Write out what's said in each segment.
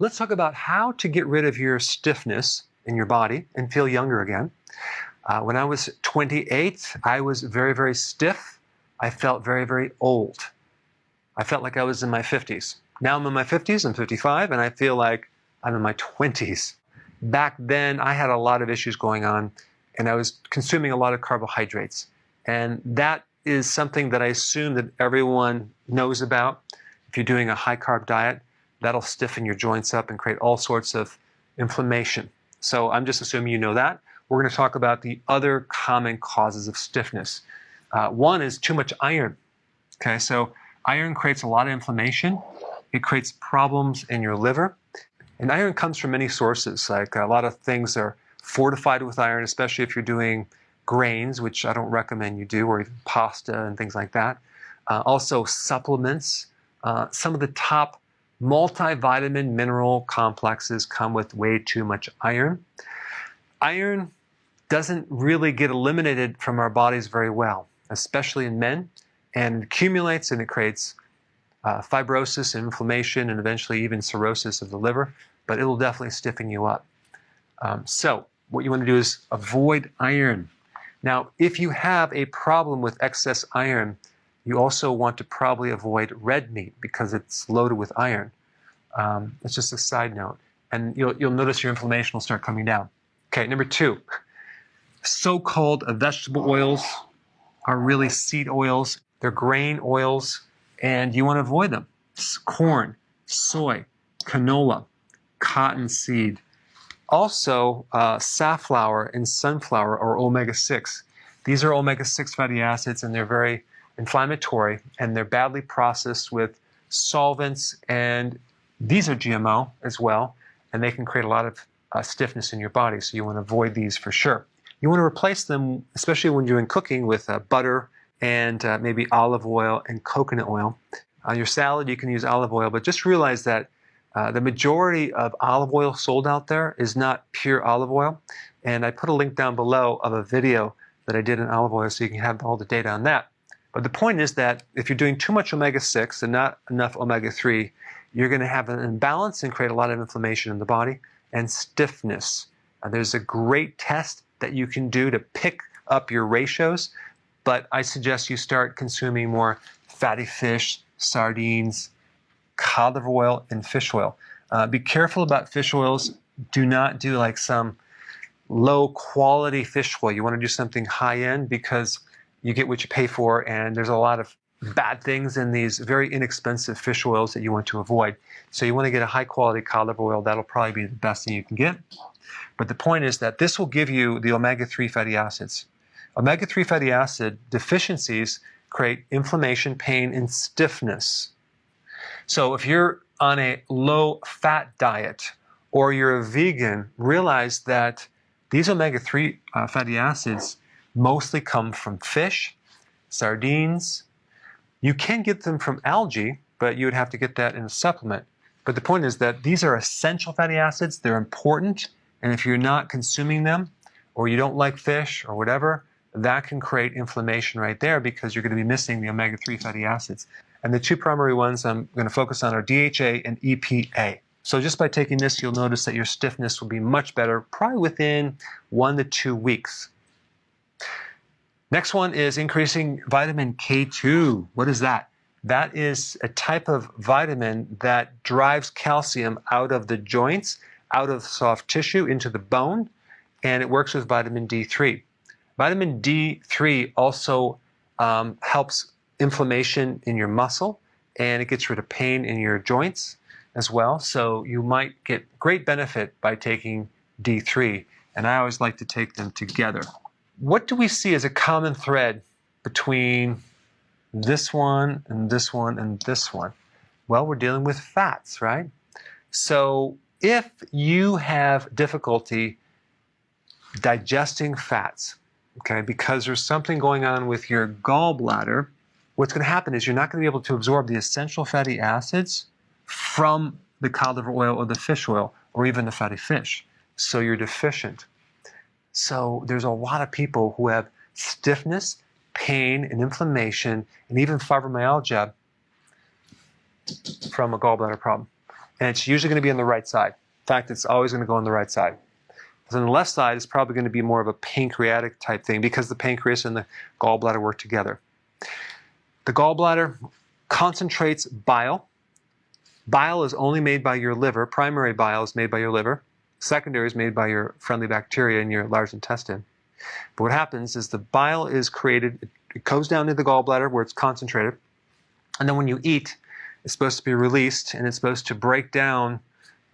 Let's talk about how to get rid of your stiffness in your body and feel younger again. When I was 28, I was very, very stiff. I felt very, very old. I felt like I was in my 50s. Now I'm in my 50s, I'm 55, and I feel like I'm in my 20s. Back then, I had a lot of issues going on, and I was consuming a lot of carbohydrates. And that is something that I assume that everyone knows about. If you're doing a high-carb diet, that'll stiffen your joints up and create all sorts of inflammation. So I'm just assuming you know that. We're going to talk about the other common causes of stiffness. One is too much iron. Okay, so iron creates a lot of inflammation. It creates problems in your liver. And iron comes from many sources. Like a lot of things are fortified with iron, especially if you're doing grains, which I don't recommend you do, or even pasta and things like that. Also supplements. Some of the top multivitamin mineral complexes come with way too much iron. Iron doesn't really get eliminated from our bodies very well, especially in men, and it accumulates and it creates fibrosis, inflammation, and eventually even cirrhosis of the liver, but it will definitely stiffen you up. So what you want to do is avoid iron. Now, if you have a problem with excess iron, you also want to probably avoid red meat because it's loaded with iron. It's just a side note. And you'll notice your inflammation will start coming down. Okay, number 2, so-called vegetable oils are really seed oils. They're grain oils, and you want to avoid them. Corn, soy, canola, cottonseed. Also, safflower and sunflower are omega-6. These are omega-6 fatty acids, and they're very inflammatory, and they're badly processed with solvents, and these are GMO as well, and they can create a lot of stiffness in your body, so you want to avoid these for sure. You want to replace them, especially when you're doing cooking, with butter and maybe olive oil and coconut oil. On your salad, you can use olive oil, but just realize that the majority of olive oil sold out there is not pure olive oil, and I put a link down below of a video that I did in olive oil so you can have all the data on that. But the point is that if you're doing too much omega-6 and not enough omega-3, you're going to have an imbalance and create a lot of inflammation in the body and stiffness. There's a great test that you can do to pick up your ratios, but I suggest you start consuming more fatty fish, sardines, cod liver oil, and fish oil. Be careful about fish oils. Do not do like some low quality fish oil. You want to do something high end because you get what you pay for, and there's a lot of bad things in these very inexpensive fish oils that you want to avoid. So you want to get a high quality cod liver oil. That'll probably be the best thing you can get. But the point is that this will give you the omega-3 fatty acids. Omega-3 fatty acid deficiencies create inflammation, pain, and stiffness. So if you're on a low-fat diet or you're a vegan, realize that these omega-3 fatty acids mostly come from fish, sardines. You can get them from algae, but you would have to get that in a supplement. But the point is that these are essential fatty acids. They're important. And if you're not consuming them, or you don't like fish or whatever, that can create inflammation right there because you're going to be missing the omega-3 fatty acids. And the 2 primary ones I'm going to focus on are DHA and EPA. So just by taking this, you'll notice that your stiffness will be much better, probably within 1 to 2 weeks. Next one is increasing vitamin K2. What is that? That is a type of vitamin that drives calcium out of the joints, out of soft tissue into the bone, and it works with vitamin D3. Vitamin D3 also helps inflammation in your muscle, and it gets rid of pain in your joints as well. So you might get great benefit by taking D3, and I always like to take them together. What do we see as a common thread between this one and this one and this one? Well, we're dealing with fats, right? So if you have difficulty digesting fats, okay, because there's something going on with your gallbladder, what's going to happen is you're not going to be able to absorb the essential fatty acids from the cod liver oil or the fish oil or even the fatty fish. So you're deficient. So there's a lot of people who have stiffness, pain, and inflammation, and even fibromyalgia from a gallbladder problem. And it's usually going to be on the right side. In fact, it's always going to go on the right side. Because on the left side, it's probably going to be more of a pancreatic type thing because the pancreas and the gallbladder work together. The gallbladder concentrates bile. Bile is only made by your liver. Primary bile is made by your liver. Secondary is made by your friendly bacteria in your large intestine. But what happens is the bile is created, it goes down to the gallbladder where it's concentrated, and then when you eat, it's supposed to be released, and it's supposed to break down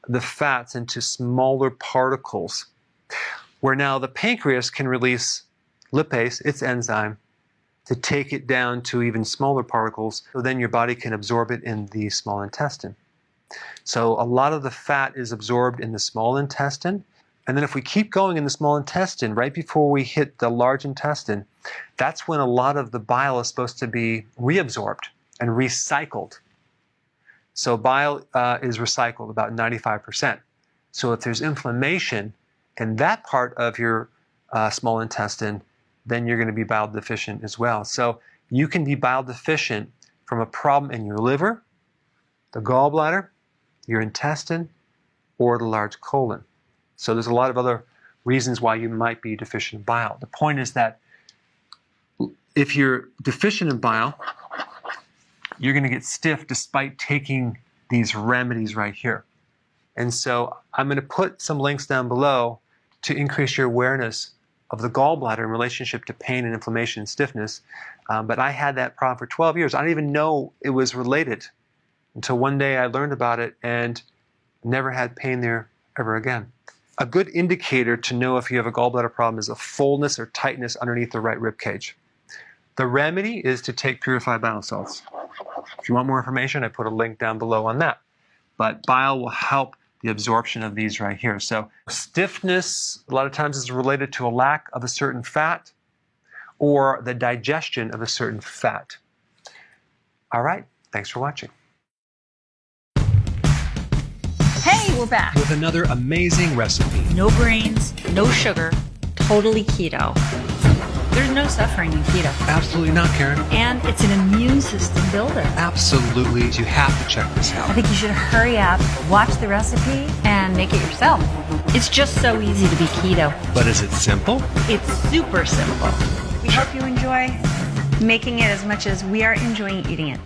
the fats into smaller particles, where now the pancreas can release lipase, its enzyme, to take it down to even smaller particles, so then your body can absorb it in the small intestine. So a lot of the fat is absorbed in the small intestine, and then if we keep going in the small intestine, right before we hit the large intestine, that's when a lot of the bile is supposed to be reabsorbed and recycled. So bile is recycled about 95%. So if there's inflammation in that part of your small intestine, then you're going to be bile deficient as well. So you can be bile deficient from a problem in your liver, the gallbladder, your intestine, or the large colon. So there's a lot of other reasons why you might be deficient in bile. The point is that if you're deficient in bile, you're going to get stiff despite taking these remedies right here. And so I'm going to put some links down below to increase your awareness of the gallbladder in relationship to pain and inflammation and stiffness. But I had that problem for 12 years. I didn't even know it was related until one day I learned about it and never had pain there ever again. A good indicator to know if you have a gallbladder problem is a fullness or tightness underneath the right rib cage. The remedy is to take purified bile salts. If you want more information, I put a link down below on that. But bile will help the absorption of these right here. So stiffness, a lot of times, is related to a lack of a certain fat or the digestion of a certain fat. All right, thanks for watching. Hey, we're back. With another amazing recipe. No grains, no sugar, totally keto. There's no suffering in keto. Absolutely not, Karen. And it's an immune system builder. Absolutely, you have to check this I out. think you should hurry up, watch the recipe, and make it yourself. It's just so easy to be keto. But is it simple? It's super simple. We hope you enjoy making it as much as we are enjoying eating it.